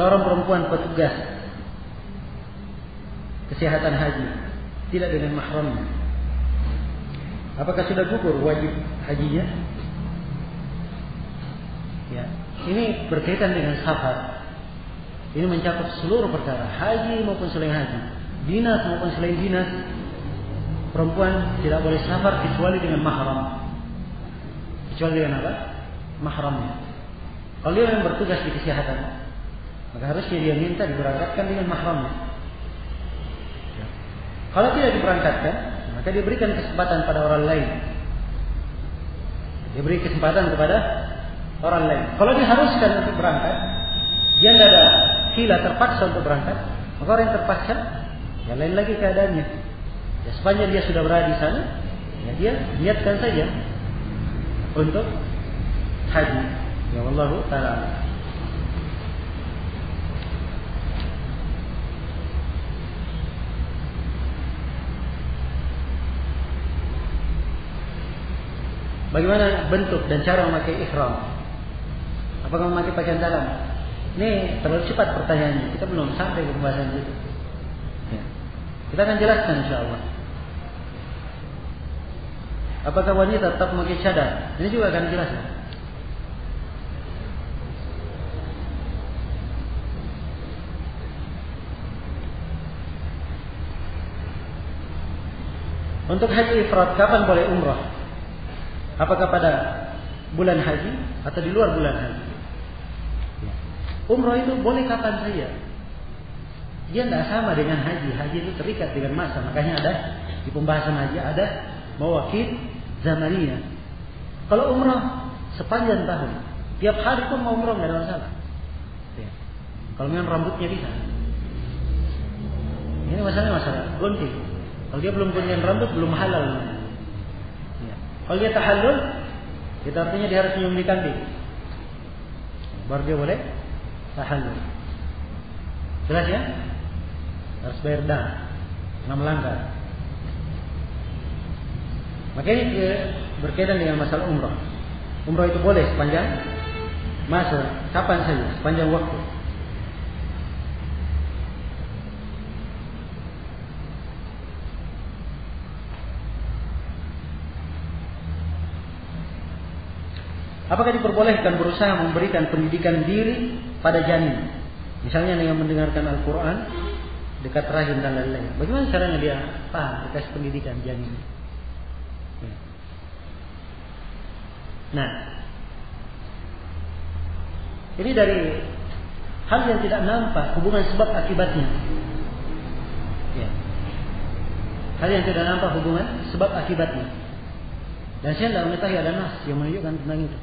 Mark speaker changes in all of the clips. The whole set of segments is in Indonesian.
Speaker 1: seorang perempuan petugas kesehatan haji tidak dengan mahramnya, apakah sudah gugur wajib hajinya? Ya, ini berkaitan dengan safar. Ini mencakup seluruh perkara, haji maupun selain haji, dinas maupun selain dinas. Perempuan tidak boleh safar kecuali dengan mahram. Kecuali dengan apa? Mahramnya. Kalau dia yang bertugas di kesehatan, maka harusnya dia minta diberangkatkan dengan mahramnya. Ya. Kalau tidak diberangkatkan, maka dia berikan kesempatan pada orang lain. Dia beri kesempatan kepada orang lain. Kalau diharuskan untuk berangkat, dia tidak ada hila terpaksa untuk berangkat, maka orang yang terpaksa, ya lain lagi keadaannya. Ya, sepanjang dia sudah berada di sana, ya dia niatkan saja untuk haji. Ya wallahu ta'ala. Bagaimana bentuk dan cara memakai ihram? Apakah memakai pakaian dalam? Ini terlalu cepat pertanyaannya. Kita belum sampai ke pembahasan itu. Ya. Kita akan jelaskan insyaallah. Apakah wanita tetap memakai cadar? Ini juga akan dijelaskan. Untuk haji ifrad, kapan boleh umrah? Apakah pada bulan haji atau di luar bulan haji? Umrah itu boleh kapan saja. Dia tidak sama dengan haji. Haji itu terikat dengan masa. Makanya ada di pembahasan haji ada mawaqit zamaniyah. Kalau umrah sepanjang tahun, tiap hari pun mau umrah nggak ada masalah. Ya. Kalau memang rambutnya bisa. Ini masalah gunting. Kalau dia belum gunting rambut belum halal. Ya. Kalau dia tahallul, itu artinya dia harus menyembelih kambing. Baru dia boleh tahallul. Jelas ya? Harus bayar dam, nggak melanggar. Maka ini berkaitan dengan masalah umrah. Umrah itu boleh sepanjang masa, kapan saja, sepanjang waktu. Apakah diperbolehkan berusaha memberikan pendidikan diri pada janin? Misalnya yang mendengarkan Al-Quran, dekat rahim dan lain-lain. Bagaimana caranya dia paham dikasih pendidikan janin? Nah, ini dari hal yang tidak nampak hubungan sebab akibatnya. Ya. Hal yang tidak nampak hubungan sebab akibatnya. Dan saya tidak mengetahui ada nas yang menunjukkan tentang itu.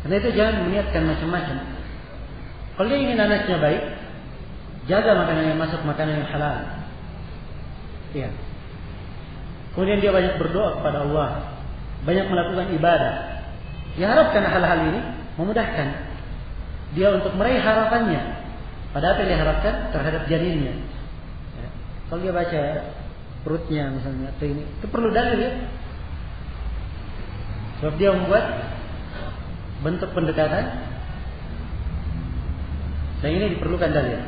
Speaker 1: Karena itu jangan meniatkan macam-macam. Kalau dia ingin anaknya baik, jaga makanan yang masuk, makanan yang halal. Ya. Kemudian dia banyak berdoa kepada Allah, banyak melakukan ibadah. Diharapkan hal-hal ini memudahkan dia untuk meraih harapannya pada apa yang diharapkan terhadap janinnya. Ya. Kalau dia baca perutnya misalnya atau ini, itu perlu dalil ya. Sebab dia membuat bentuk pendekatan dan ini diperlukan dalil.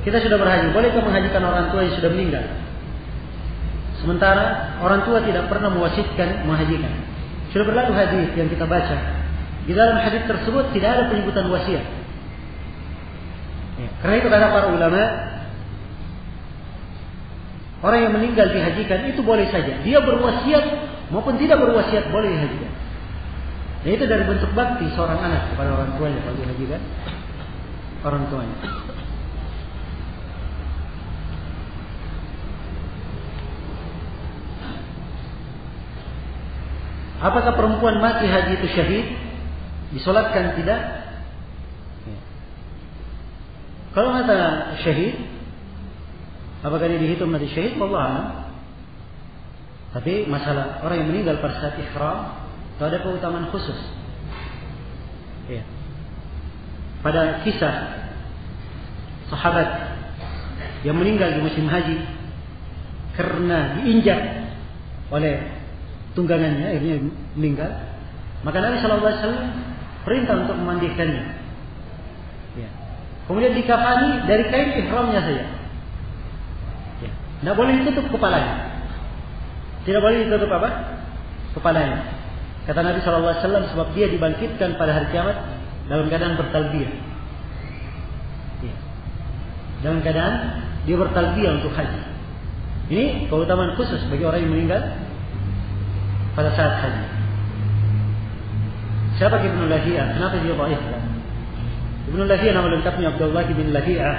Speaker 1: Kita sudah berhaji, bolehkah menghajikan orang tua yang sudah meninggal? Sementara orang tua tidak pernah mewasitkan menghajikan. Sudah berlalu hadis yang kita baca. Di dalam hadis tersebut tidak ada penyebutan wasiat. Ya, karena itu kata para ulama, orang yang meninggal dihajikan itu boleh saja. Dia berwasiat maupun tidak berwasiat boleh dihajikan. Dan itu dari bentuk bakti seorang anak kepada orang tuanya kalau dihajikan orang tuanya. Apakah perempuan mati haji itu syahid? Disolatkan tidak? Ya. Kalau kata syahid, apakah dia dihitung nanti syahid? Wallahu a'lam. Tapi masalah orang yang meninggal pada saat ihram itu ada keutamaan khusus. Ya. Pada kisah sahabat yang meninggal di musim haji karena diinjak oleh tunggangannya, akhirnya meninggal, maka Nabi SAW perintah untuk memandikannya. Ya. Kemudian dikafani dari kain ihramnya saja. Ya. Tidak boleh ditutup kepalanya. Tidak boleh ditutup apa? Kepalanya. Kata Nabi SAW, sebab dia dibangkitkan pada hari kiamat dalam keadaan bertalbiyah. Ya. Dalam keadaan dia bertalbiyah untuk haji. Ini keutamaan khusus bagi orang yang meninggal pada saat haji. Siapa Ibnu Lahiyah? Kenapa dia dhaif? Ibnu Lahiyah nama lengkapnya Abdullah bin Lahiyah.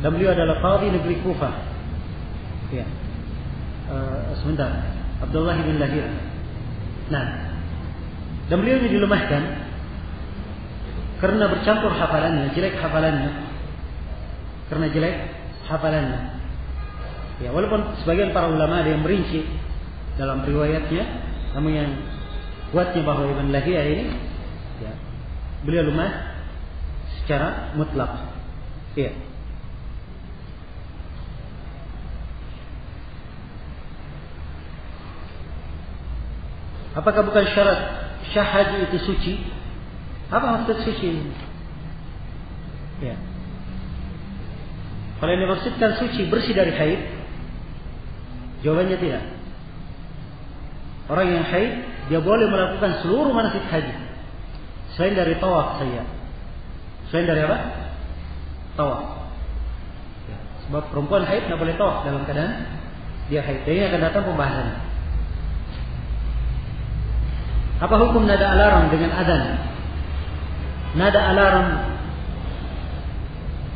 Speaker 1: Dan beliau adalah qadhi negeri Kufah. Ya. Sebentar. Abdullah bin Lahiyah. Nah, dan beliau ini dilemahkan karena bercampur hafalannya, jelek hafalannya. Karena jelek hafalannya. Ya, walaupun sebagian para ulama ada yang merinci dalam riwayatnya, namun yang kuatnya bahwa Ibn Lahiyah ini, ya, beliau lemah secara mutlak. Ya. Apakah bukan syarat syah haji itu suci? Apa maksud suci ini? Ya. Kalau yang dimaksudkan suci bersih dari haid, jawabannya tidak. Orang yang haid dia boleh melakukan seluruh manasik haji selain dari tawaf saja. Selain dari apa? Tawaf. Ya. Sebab perempuan haid tidak boleh tawaf dalam keadaan dia haid. Ini akan datang pembahasannya. Apa hukum nada alarm dengan adzan? Nada alarm,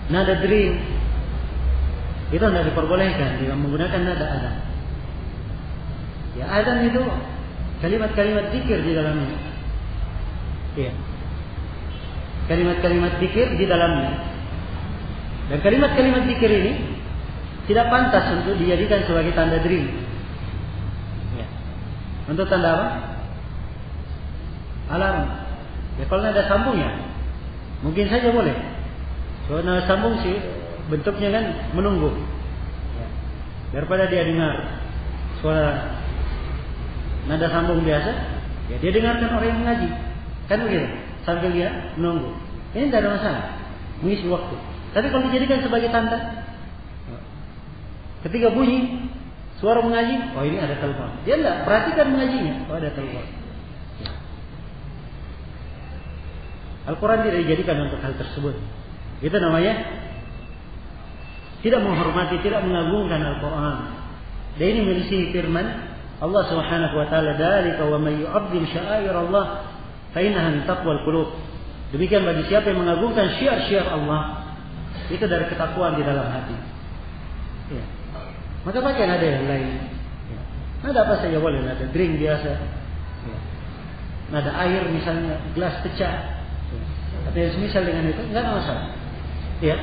Speaker 1: nada dering, itu tidak diperbolehkan dengan menggunakan nada adzan. Ya, adzan itu kalimat-kalimat zikir di dalamnya. Ya. Kalimat-kalimat zikir di dalamnya. Dan kalimat-kalimat zikir ini tidak pantas untuk dijadikan sebagai tanda dering. Ya. Untuk tanda apa? Alarm. Ya, kalau nada sambungnya mungkin saja boleh. Kalau nada sambung sih bentuknya kan menunggu. Ya. Daripada dia dengar suara nada sambung biasa, ya dia dengarkan orang yang mengaji. Kan begitu, sambil dia menunggu. Ini tidak ada masalah, mengisi waktu. Tapi kalau dijadikan sebagai tanda, ketika bunyi suara mengaji, oh ini ada telepon. Dia tidak perhatikan mengajinya, oh ada telepon. Al-Quran tidak dijadikan untuk hal tersebut. Itu namanya tidak menghormati, tidak mengagungkan Al-Quran. Dan ini menyelisihi firman Allah Subhanahu wa taala, "Dzalika wa may yu'azzim sya'air Allah fa innaha min taqwal qulub." Demikian bagi siapa yang mengagungkan syiar-syiar Allah, itu dari ketakwaan di dalam hati. Ya. Maka pakai nada yang lain. Ya. Nada apa saja boleh, nada drink biasa. Ya. Nada air misalnya, gelas pecah. Atau yang semisal dengan itu, enggak ada masalah. Ya.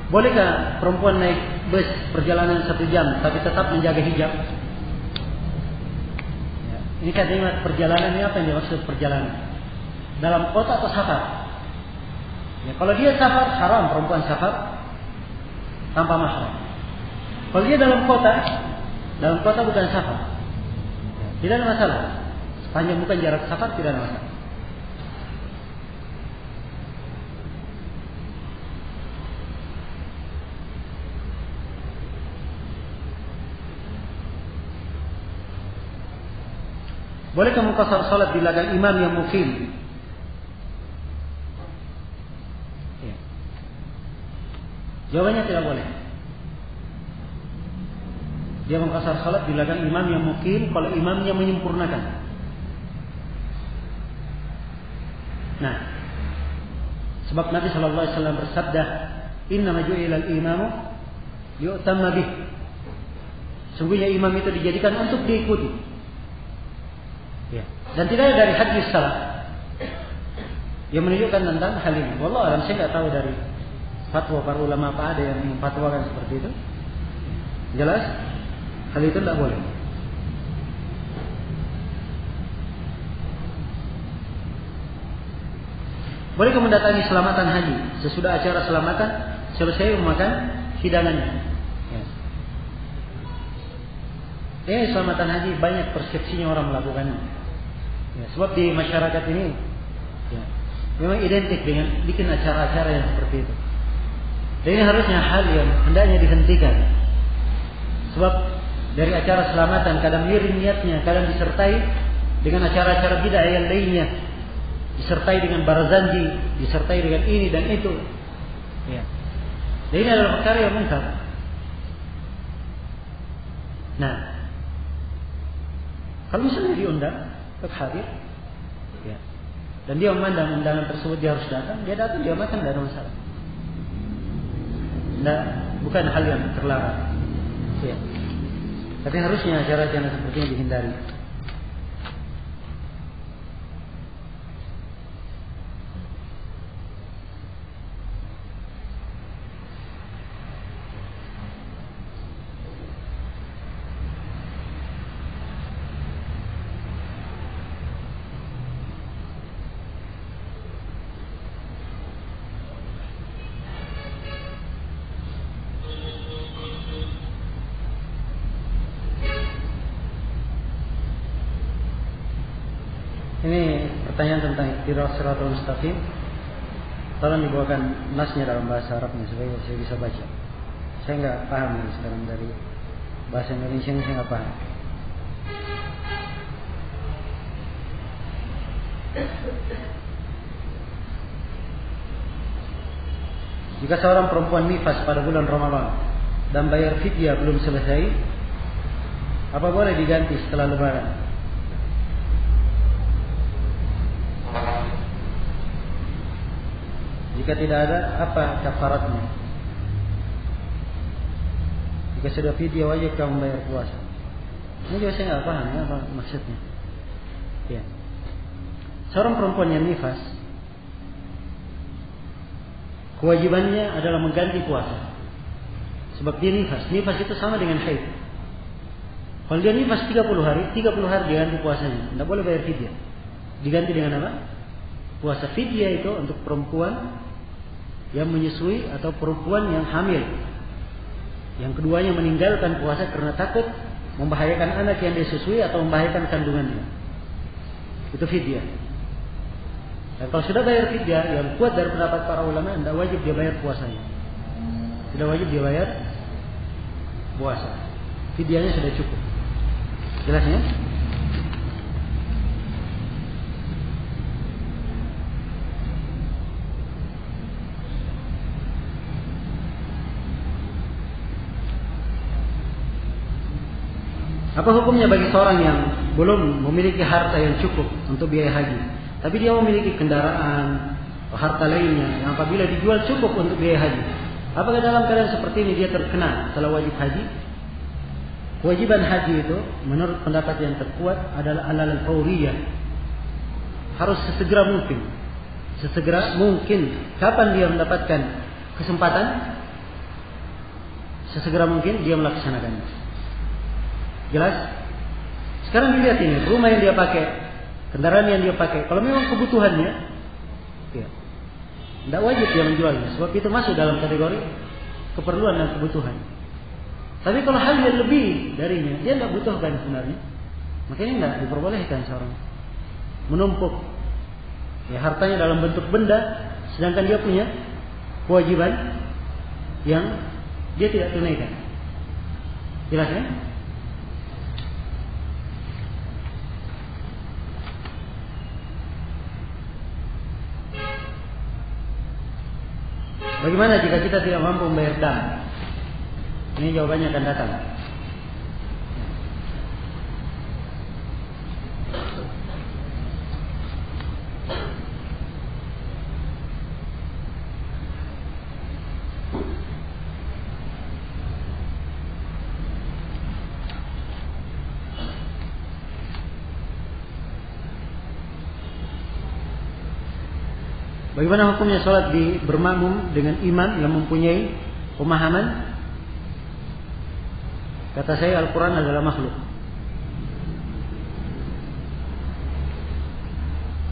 Speaker 1: Bolehkah perempuan naik bus perjalanan 1 jam tapi tetap menjaga hijab? Ya. Ini kalimat perjalanan ini apa yang dimaksud perjalanan? Dalam kota atau safar? Ya, kalau dia safar, haram perempuan safar tanpa mahram. Kalau dia dalam kota bukan safar, tidak ada masalah. Sepanjang bukan jarak safar tidak ada masalah. Bolehkah mengqasar salat di belakang imam yang mukim? Ya. Jawabannya tidak boleh. Dia mengqasar salat di belakang imam yang mukim kalau imamnya menyempurnakan. Nah, sebab Nabi sallallahu alaihi wasallam bersabda, "Innama ju'ila al-imamu yu'tamma bih." Sungguhnya imam itu dijadikan untuk diikuti. Ya. Dan tidak ada dari hadis salaf yang menunjukkan tentang hal ini. Wallahu a'lam, saya tidak tahu dari fatwa para ulama apa ada yang memfatwakan seperti itu. Jelas hal itu tidak boleh. Bolehkah mendatangi selamatan haji sesudah acara selamatan selesai memakan hidangannya? Ya. Selamatan haji banyak persepsinya orang melakukannya. Ya, sebab di masyarakat ini ya, memang identik dengan bikin acara-acara yang seperti itu. Dan ini harusnya hal yang hendaknya dihentikan. Sebab dari acara selamatan kadang miring niatnya, kadang disertai dengan acara-acara bid'ah yang lainnya, disertai dengan barazanji, disertai dengan ini dan itu. Ya. Dan ini adalah perkara yang munkar. Nah, kalau misalnya diundang, tetap hadir, ya, dan dia memandang undangan tersebut dia harus datang, dia datang, dia makan, tidak ada masalah. Nah, bukan hal yang terlarang. Ya. Tapi harusnya acara-acara seperti ini dihindari. Ini pertanyaan tentang iqtidas siratal mustaqim. Tolong dibawakan nasnya dalam bahasa Arabnya supaya saya bisa baca. Saya nggak paham nih sekarang dari bahasa Indonesia ini, saya nggak paham. Jika seorang perempuan nifas pada bulan Ramadan dan bayar fidyah belum selesai, apa boleh diganti setelah Lebaran? Jika tidak ada, apa kafaratnya? Jika sudah fidyah wajib kamu membayar puasa. Ini juga saya nggak paham ya, apa maksudnya. Ya. Seorang perempuan yang nifas, kewajibannya adalah mengganti puasa. Sebab dia nifas. Nifas itu sama dengan haid. Kalau dia nifas 30 hari diganti puasanya. Tidak boleh bayar fidyah. Diganti dengan apa? Puasa. Fidyah itu untuk perempuan yang menyusui atau perempuan yang hamil. Yang keduanya meninggalkan puasa karena takut membahayakan anak yang disusui atau membahayakan kandungannya. Itu fidyah. Dan kalau sudah bayar fidyah, yang kuat dari pendapat para ulama, tidak wajib dia bayar puasanya. Tidak wajib dia bayar puasa. Fidyahnya sudah cukup. Jelas ya? Apa hukumnya bagi seorang yang belum memiliki harta yang cukup untuk biaya haji, tapi dia memiliki kendaraan atau harta lainnya yang apabila dijual cukup untuk biaya haji? Apakah dalam keadaan seperti ini dia terkena salah wajib haji? Kewajiban haji itu menurut pendapat yang terkuat adalah al-fawriyah. Harus sesegera mungkin. Sesegera mungkin. Kapan dia mendapatkan kesempatan? Sesegera mungkin dia melaksanakannya. Jelas? Sekarang dilihat ini, rumah yang dia pakai, kendaraan yang dia pakai. Kalau memang kebutuhannya, ya, tidak wajib dia menjualnya. Sebab itu masuk dalam kategori keperluan dan kebutuhan. Tapi kalau hal yang lebih darinya, dia tidak butuhkan sebenarnya. Makanya tidak diperbolehkan seorang menumpuk ya, hartanya dalam bentuk benda, sedangkan dia punya kewajiban yang dia tidak tunaikan. Jelas ya? Bagaimana jika kita tidak mampu membayar dam? Ini jawabannya akan datang. Bagaimana hukumnya sholat di bermakmum dengan imam yang mempunyai pemahaman? Kata saya Al-Quran adalah makhluk.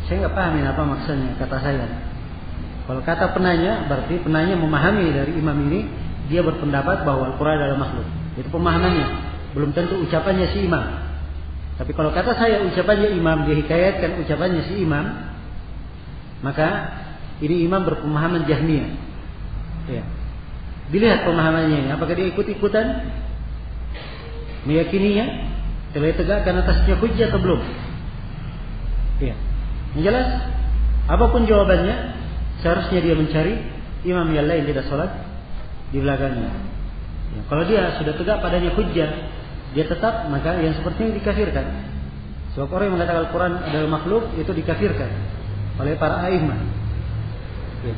Speaker 1: Saya nggak pahamin apa maksudnya kata saya. Kalau kata penanya, berarti penanya memahami dari imam ini, dia berpendapat bahwa Al-Quran adalah makhluk. Itu pemahamannya. Belum tentu ucapannya si imam. Tapi kalau kata saya ucapannya imam, dia hikayatkan ucapannya si imam, maka ini imam berpemahaman Jahmiyah. Ya. Dilihat pemahamannya ini, apakah dia ikut-ikutan meyakininya, telah tegakkan atasnya hujjah atau belum? Ya. Yang jelas, apapun jawabannya, seharusnya dia mencari imam yang lain tidak sholat di belakangnya. Ya. Kalau dia sudah tegak padanya hujjah, dia tetap, maka yang seperti ini dikafirkan. Sebab orang yang mengatakan Al-Quran adalah makhluk itu dikafirkan oleh para a'immah. Ya.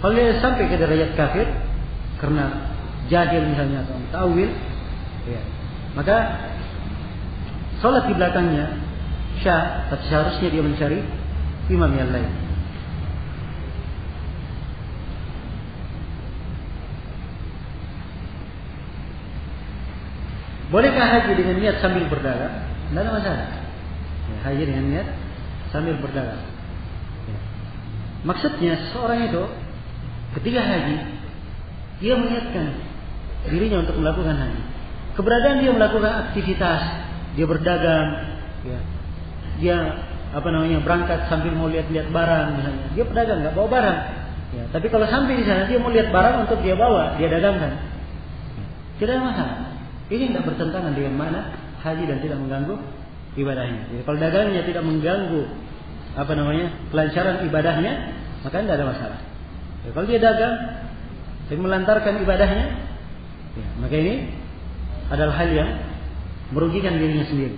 Speaker 1: Kalau dia sampai ke derajat kafir karena jahil misalnya atau ta'wil, ya, maka sholat di belakangnya syah, tapi seharusnya dia mencari imam yang lain. Bolehkah haji dengan niat sambil berdagang? Tidak ada masalah. Ya, haji dengan niat sambil berdagang. Ya. Maksudnya seorang itu ketika haji, dia meniatkan dirinya untuk melakukan haji. Keberadaan dia melakukan aktivitas, dia berdagang, ya. Dia berangkat sambil mau lihat-lihat barang misalnya. Dia pedagang, nggak bawa barang. Ya, tapi kalau sampai di sana dia mau lihat barang untuk dia bawa, dia dagangkan. Tidak ada masalah. Ini tidak bertentangan dengan mana haji dan tidak mengganggu ibadahnya. Jadi kalau dagangnya tidak mengganggu kelancaran ibadahnya, maka tidak ada masalah. Ya, kalau dia dagang dan melantarkan ibadahnya, ya, maka ini adalah hal yang merugikan dirinya sendiri.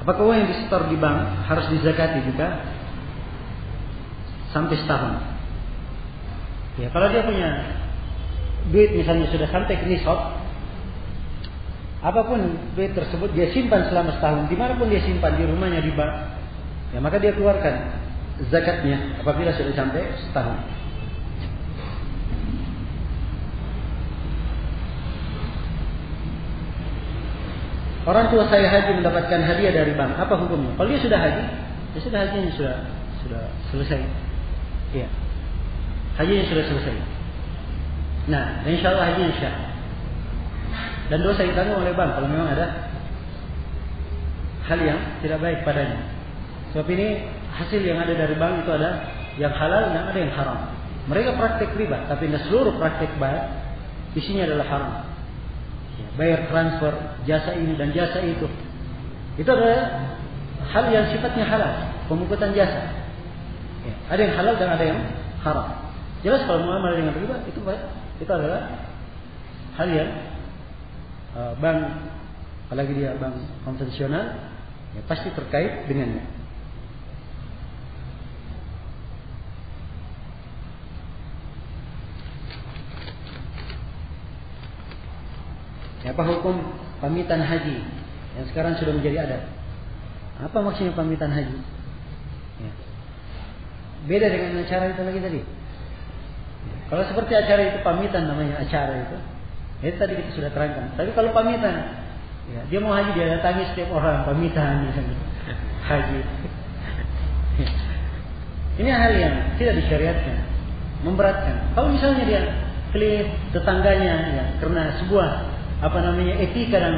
Speaker 1: Apakah uang yang disetor di bank harus dizakati juga sampai setahun? Ya, kalau dia punya duit misalnya sudah sampai ke nisab, apapun duit tersebut dia simpan selama setahun, dimanapun dia simpan, di rumahnya, di bank, ya maka dia keluarkan zakatnya apabila sudah sampai setahun. Orang tua saya haji mendapatkan hadiah dari bank, apa hukumnya? Kalau dia sudah haji, ya sudah hajinya sudah selesai. Ya, hajinya sudah selesai. Nah, insya Allah hajinya syah. Dan dosa ditanggung oleh bank kalau memang ada hal yang tidak baik padanya. Sebab ini hasil yang ada dari bank itu ada yang halal dan ada yang haram. Mereka praktek riba, tapi seluruh praktek baik isinya adalah haram. Ya, bayar transfer, jasa ini dan jasa itu adalah hal yang sifatnya halal, pemungutan jasa. Ya, ada yang halal dan ada yang haram. Jelas kalau muamalah dengan riba itu adalah hal yang bank, apalagi dia bank konvensional, ya pasti terkait dengannya. Ya, apa hukum pamitan haji yang sekarang sudah menjadi adat? Apa maksudnya pamitan haji? Ya. Beda dengan acara itu lagi tadi. Ya. Kalau seperti acara itu pamitan namanya acara itu. Itu tadi kita sudah terangkan. Tapi kalau pamitan, ya, dia mau haji dia datangi setiap orang pamitan misalnya haji. Ya. Ini hal yang tidak disyariatkan, memberatkan. Kalau misalnya dia keliling tetangganya, ya, karena sebuah etika dan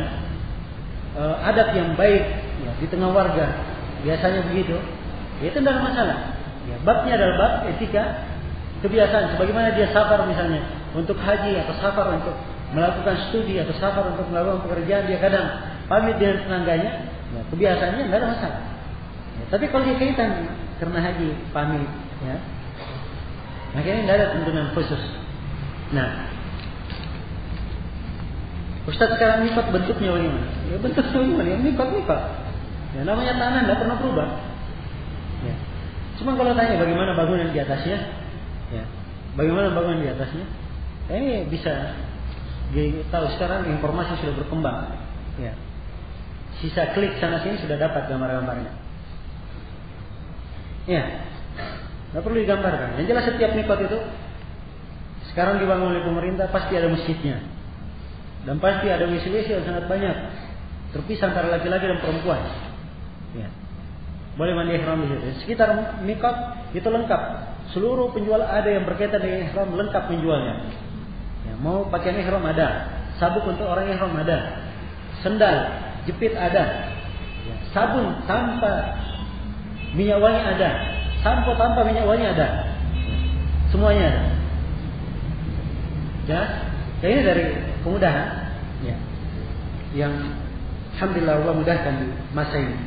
Speaker 1: adab yang baik, ya, di tengah warga biasanya begitu, ya, itu tidak ada masalah. Ya, babnya adalah bab etika kebiasaan. Sebagaimana dia safar misalnya untuk haji atau safar untuk melakukan studi atau safar untuk melakukan pekerjaan, dia kadang pamit dengan tetangganya, ya, kebiasaannya tidak ada masalah. Ya, tapi kalau dia kaitan karena haji pamit, ya, maka ini tidak ada tuntunan khusus. Nah, Ustaz sekarang nipat bentuknya bagaimana? Ya bentuknya bagaimana? Ya nipat. Ya namanya tanah tidak pernah berubah. Ya. Cuma kalau tanya bagaimana bangunan di atasnya, ya, bagaimana bangunan di atasnya? Ya, ini bisa tahu sekarang informasi sudah berkembang. Ya. Sisa klik sana sini sudah dapat gambar-gambarnya. Ya, tidak perlu digambarkan. Yang jelas setiap nipat itu sekarang dibangun oleh pemerintah pasti ada masjidnya. Dan pasti ada WC yang sangat banyak, terpisah antara laki-laki dan perempuan. Ya. Boleh mandi ihram di situ. Sekitar mikot itu lengkap. Seluruh penjual ada yang berkaitan dengan ihram lengkap menjualnya. Ya, mau pakaian ihram ada, sabuk untuk orang ihram ada, sendal, jepit ada, ya, sabun tanpa minyak wangi ada, sampo tanpa minyak wangi ada, semuanya ada. Ya, ini dari kemudahan, ya, yang alhamdulillah Allah mudahkan di masa ini.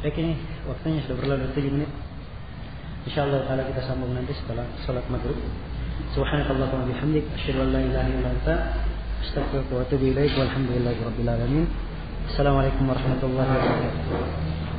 Speaker 1: Baik, ini waktunya sudah berlalu 7 menit. Insyaallah taala kita sambung nanti setelah salat maghrib. Subhanakallahumma wa bihamdik asyhadu an la ilaha illa anta astaghfiruka wa atubu ilaik. Walhamdulillahirabbil alamin. Assalamualaikum warahmatullahi wabarakatuh.